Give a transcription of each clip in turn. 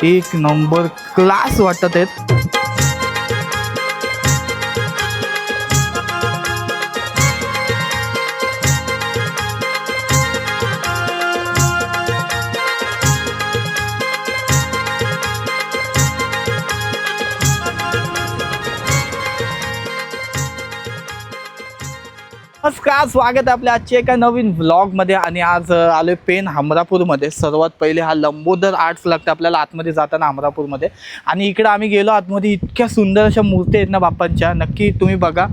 एक number class वाटत आहेत. नमस्कार, स्वागत आहे आपल्या आजच्या एका नवीन व्लॉगमध्ये. आणि आज आलोय पेन हमरापूरमध्ये. सर्वात पहिले हा लंबोदर आर्ट्स लागतं आपल्याला आतमध्ये जाताना हमरापूरमध्ये. आणि इकडे आम्ही गेलो आतमध्ये, इतक्या सुंदर अशा मूर्ती आहेत ना बाप्पांच्या. नक्की तुम्ही बघा.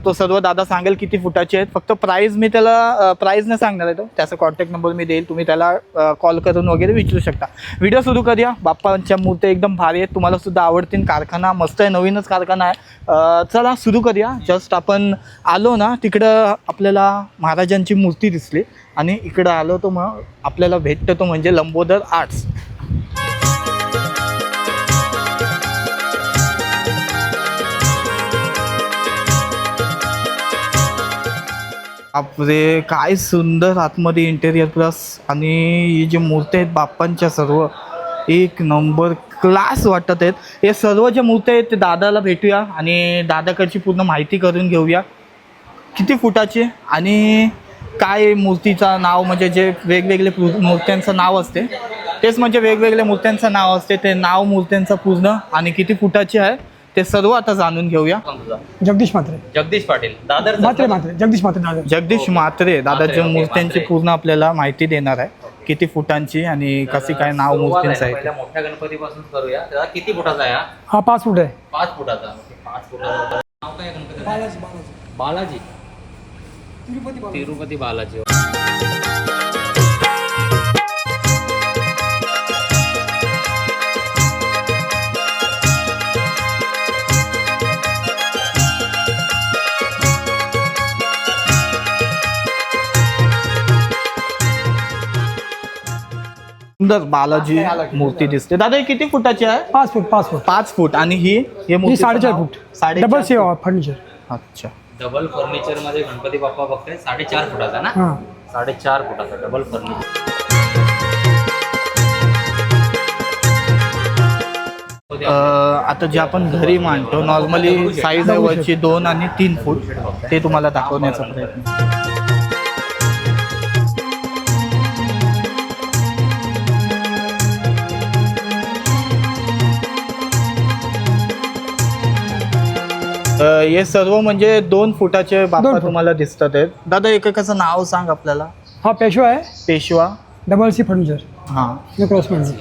तो सर्व दादा सांगेल किती फुटाचे आहेत. फक्त प्राईज मी त्याला प्राईज नाही सांगणार आहे, तो त्याचा कॉन्टॅक्ट नंबर मी देईल, तुम्ही त्याला कॉल करून वगैरे विचारू शकता. व्हिडिओ सुरू करूया. बाप्पांच्या मूर्त्या एकदम भारी आहेत, तुम्हाला सुद्धा आवडतील. कारखाना मस्त आहे, नवीनच कारखाना आहे. चला सुरू करूया. जस्ट आपण आलो ना तिकडं आपल्याला महाराजांची मूर्ती दिसली आणि इकडं आलो तो मग आपल्याला भेटतो तो म्हणजे लंबोदर आर्ट्स. आपले काय सुंदर आतमध्ये इंटेरियर प्लस. आणि ही जी मूर्ती आहेत बाप्पांच्या सर्व एक नंबर क्लास वाटत आहेत. हे सर्व ज्या मूर्ती आहेत ते दादाला भेटूया आणि दादाकडची पूर्ण माहिती करून घेऊया. किती फुटाचे आणि काय मूर्तीचं नाव, म्हणजे जे वेगवेगळे मूर्त्यांचं नाव असते तेच, म्हणजे वेगवेगळ्या मूर्त्यांचं नाव असते ते नाव मूर्त्यांचं पूर्ण आणि किती फुटाचे आहे ते सर्व आता जाणून घेऊया. जगदीश म्हात्रे, जगदीश पाटील दादर जगदीश म्हात्रे दादर, जगदीश म्हात्रे दादाच्या मूर्त्यांची पूर्ण आपल्याला माहिती देणार आहे. किती फुटांची आणि कशी काय नाव मूर्तींचं आहे. पहिल्या मोठ्या गणपतीपासून करूया. त्याला किती फुटाचा आहे हा 5 फूट आहे. 5 फुटाचा. 5 फुटाचा नाव काय गणपती? बालाजी. तिरुपती बालाजी. सुंदर बालाजी मूर्ती दिसते. दादा हे किती फुटाची आहे? 5 फूट 5 फूट 5 फूट. आणि ही हे ही 4.5 फूट. 4.5 डबल सेवा फर्निचर. अच्छा, डबल फर्निचर मध्ये गणपती बाप्पा बघताय. 4.5 फुटाचा ना? हां 4.5 फुटाचा डबल फर्निचर. आता जे आपण घरी मांडतो नॉर्मली साईज आहे वरची 2 आणि 3 फूट, ते तुम्हाला दाखवण्याचा प्रयत्न. हे सर्व म्हणजे 2 फुटाचे बाप्पा तुम्हाला दिसतात आहेत. दादा एकेकाचं नाव सांग आपल्याला. हा पेशवा आहे. पेशवा. Double C furniture. हां क्रॉस मध्ये.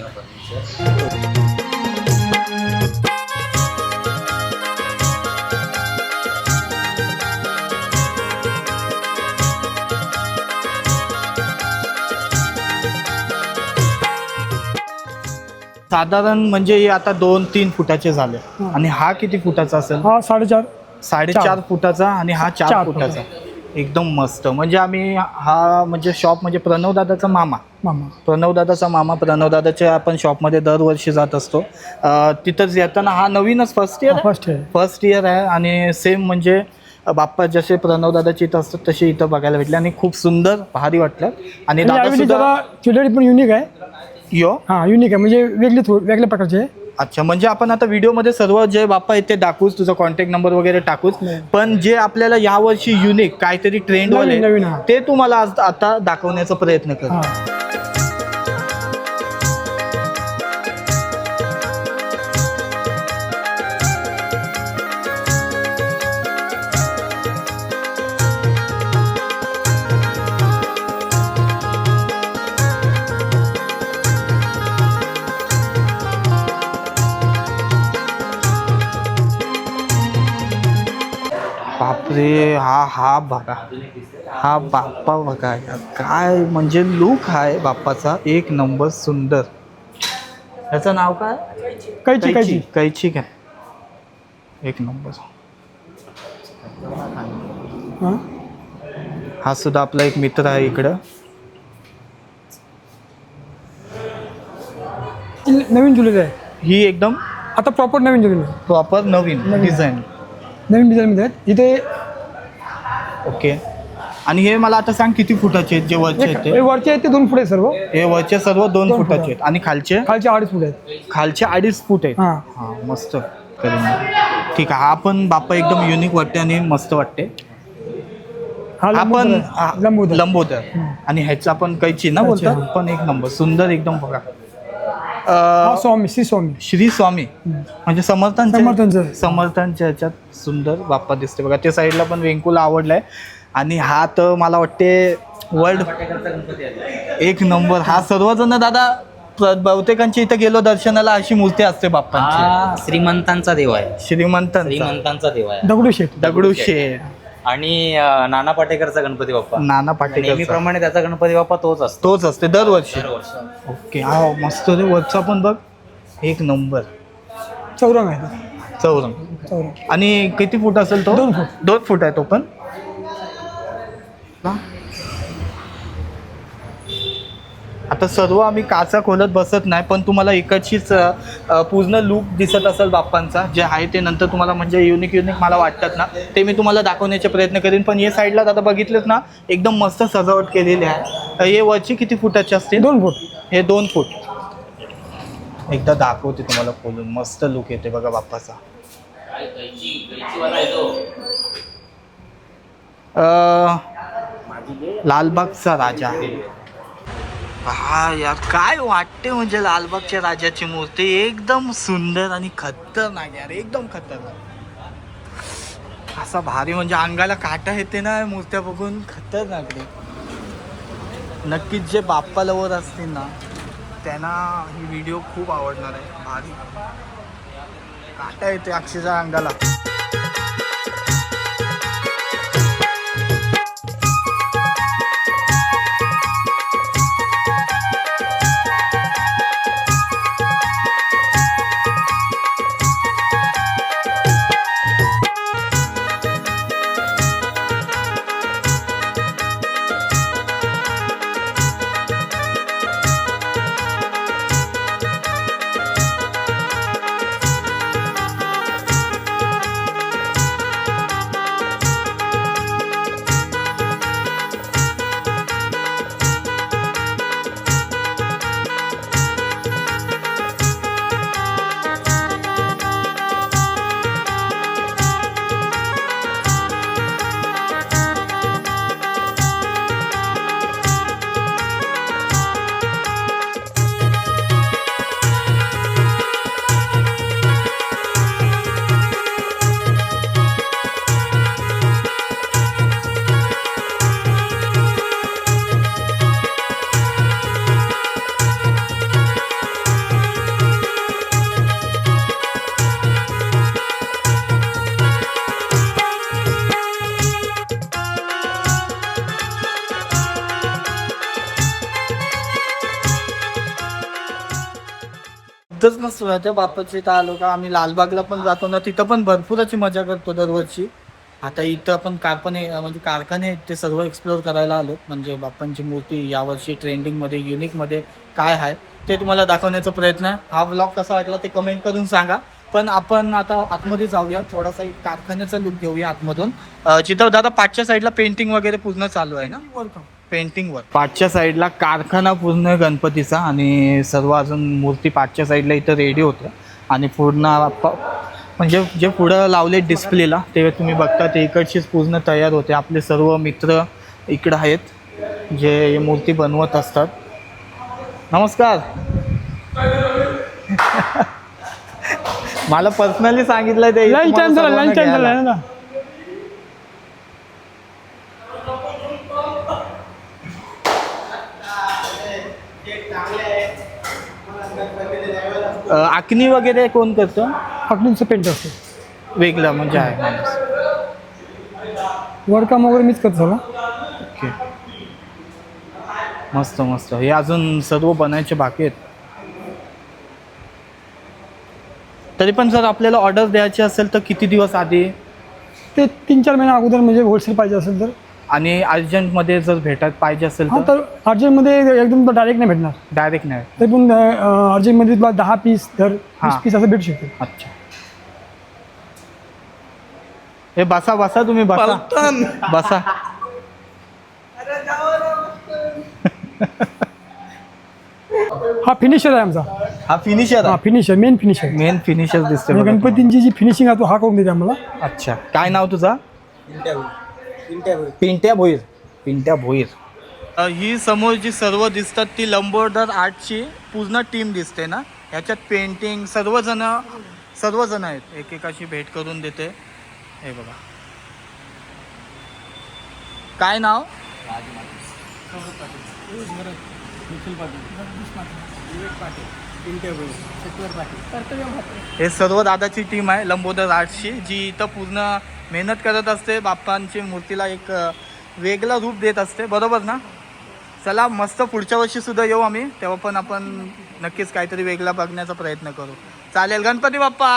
साधारण म्हणजे हे आता 2-3 फुटाचे झाले. आणि हा किती फुटाचा असेल? हा 4.5 4.5 फुटाचा आणि हा 4 फुटाचा. एकदम मस्त. म्हणजे आम्ही हा म्हणजे शॉप म्हणजे प्रणव दादाचा मामा, प्रणव दादाच्या आपण शॉपमध्ये दरवर्षी जात असतो. तिथंच येताना हा नवीनच फर्स्ट इयर आहे. आणि सेम म्हणजे बाप्पा जसे प्रणव दादाचे इथं असतात तसे इथं बघायला भेटले आणि खूप सुंदर भारी वाटलं. आणि दादा सुद्धा ज्वेलरी पण युनिक आहे. युनिक आहे म्हणजे वेगळ्या प्रकारचे. अच्छा, म्हणजे आपण आता व्हिडिओमध्ये सर्व जे बाप्पा आहेत ते दाखवूच, तुझा कॉन्टॅक्ट नंबर वगैरे टाकूच. पण जे आपल्याला यावर्षी युनिक काहीतरी ट्रेंड वाले ते तुम्हाला आज आता दाखवण्याचा प्रयत्न कर. बापरे, हा बघा, हा बाप्पा बघा, काय म्हणजे लुक आहे बाप्पाचा. एक नंबर सुंदर. ह्याचं नाव काय? कैची काय. एक नंबर. हा सुद्धा आपला एक मित्र आहे इकडं. नवीन ज्वेलरी आहे ही, एकदम आता प्रॉपर नवीन ज्वेलरी. प्रॉपर नवीन डिझाईन. नवीन डिझाईनमध्ये आहेत इथे. ओके. आणि हे मला आता सांग किती फुटाचे आहेत जे वरचे आहेत हे ते? वरचे आहेत ते 2 फूट आहे सर्व. हे वरचे सर्व 2 2 फुटाचे फुट. आहेत आणि खालचे खालचे 2.5 फूट आहेत. खालचे 2.5 फूट आहेत. हां हा मस्त करून. ठीक आहे, हा पण बाप्पा एकदम युनिक वाटते आणि मस्त वाटते. हा हा पण लंबोदर. लंबोदर आणि ह्याचा पण कैची ना कैची, बोलतात, पण एक नंबर सुंदर एकदम बघा. हा स्वामी श्री स्वामी. श्री स्वामी म्हणजे समर्थांचं. समर्थांच्या ह्याच्यात सुंदर बाप्पा दिसते बघा. त्या साईडला पण वेंकूला आवडलाय आणि हा तर मला वाटते वर्ल्ड एक नंबर. हा सर्वजण दादा बहुतेकांची इथं गेलो दर्शनाला अशी मूर्ती असते बाप्पांची. हा श्रीमंतांचा देव आहे. श्रीमंतांचा श्रीमंतांचा देव आहे. दगडूशेठ. दगडूशेठ आणि नाना पाटेकरचा गणपती बाप्पा. नाना पाटेकर नेहमीप्रमाणे त्याचा गणपती बाप्पा तोच असतो तोच असते दरवर्षी. दरवर्षी. ओके, हा मस्त रे. वरचा पण बघ एक नंबर चौरंग आहे. चौरंग. आणि किती फूट असेल तो? 2 फूट. 2 फूट आहे तो पण. आता सर्व आम्ही काचा खोलत बसत नाही, पण तुम्हाला इकडचीच पूर्ण लूक दिसत असेल बाप्पांचा जे आहे ते नंतर तुम्हाला म्हणजे युनिक मला वाटतात ना ते मी तुम्हाला दाखवण्याचे प्रयत्न करीन. पण हे साईडला आता बघितलेत ना एकदम मस्त सजावट केलेली आहे. हे वरची किती फुटाची असते? 2 फूट. हे 2 फूट. एकदा दाखवते तुम्हाला खोलून. मस्त लुक येते बघा बाप्पाचा. लालबागचा राजा. हा यार काय वाटते म्हणजे लालबागच्या राजाची मूर्ती एकदम सुंदर आणि खतरनाक यार, एकदम खतरनाक. असा भारी म्हणजे अंगाला काटा येते ना मूर्त्या बघून. खतरनाक रे. नक्कीच जे बाप्पा लवर असतील ना त्यांना ही व्हिडिओ खूप आवडणार आहे. भारी काटा येते अक्षरशः अंगाला. इथंच नसतो त्या बाप्पाच्या इथं आलो का आम्ही लालबागला पण जातो ना, तिथं पण भरपूर अशी मजा करतो दरवर्षी. आता इथं आपण कारखाने आहेत ते सर्व एक्सप्लोअर करायला आलो. म्हणजे बाप्पांची मूर्ती यावर्षी ट्रेंडिंगमध्ये युनिकमध्ये काय आहे ते तुम्हाला दाखवण्याचा प्रयत्न आहे. हा व्लॉग कसा वाटला ते कमेंट करून सांगा. पण आपण आता आतमध्ये जाऊया, थोडासा एक कारखान्याचा लुक घेऊया आतमधून. जिथं दादा पाठच्या साईडला पेंटिंग वगैरे पूर्ण चालू आहे ना, पेंटिंगवर पाठच्या साईडला कारखाना पूर्ण गणपतीचा आणि सर्व अजून मूर्ती पाठच्या साईडला इथं रेडी होत्या. आणि पूर्ण म्हणजे जे पुढं लावले डिस्प्लेला ते तुम्ही बघता ते इकडचीच पूर्ण तयार होते. आपले सर्व मित्र इकडं आहेत जे मूर्ती बनवत असतात. नमस्कार. मला पर्सनली सांगितलं ते लंच टाइम झाला ना. आखणी वगैरे कोण करतं? आखणीचं पेंट असतं वेगळं म्हणजे आहे माणूस. वरकाम वगैरे मीच करतो झाला. ओके, मस्त मस्त. हे अजून सर्व बनायचे बाकी आहेत. तरी पण जर आपल्याला ऑर्डर द्यायची असेल तर किती दिवस आधी? ते 3-4 महिने अगोदर म्हणजे होलसेल पाहिजे असेल तर. आणि अर्जंटमध्ये जर भेटत पाहिजे असेल हां तर अर्जंटमध्ये एकदम डायरेक्ट नाही भेटणार. डायरेक्ट नाही. ते पण अर्जंटमध्ये 10 पीस तर 20 पीस असं भेटू शकते. अच्छा, हे बसा बसा तुम्ही बसा बसा. हा फिनिशर आहे आमचा. हा फिनिशर हा finisher, main finisher. Main finisher दिसते आणि बघा. गणपतींची जी फिनिशिंग आहे तो हा करून देते आम्हाला. अच्छा, काय नाव तुझा? पिंट्या भोईर. पिंट्या भोईर. ही समोर जी सर्व दिसतात ती लंबोदर आर्टची पूर्ण टीम दिसते ना. ह्याच्यात पेंटिंग सर्वजण आहेत. एकेकाशी भेट करून देते. हे बघा, काय नाव? हे सर्व दादाची टीम आहे लंबोदर आर्टची, जी इथं पूर्ण मेहनत करत असते. बाप्पांची मूर्तीला एक वेगळं रूप देत असते. बरोबर ना? चला, मस्त. पुढच्या वर्षी सुद्धा येऊ आम्ही, तेव्हा पण आपण नक्कीच काहीतरी वेगळा बघण्याचा प्रयत्न करू. चालेल. गणपती बाप्पा.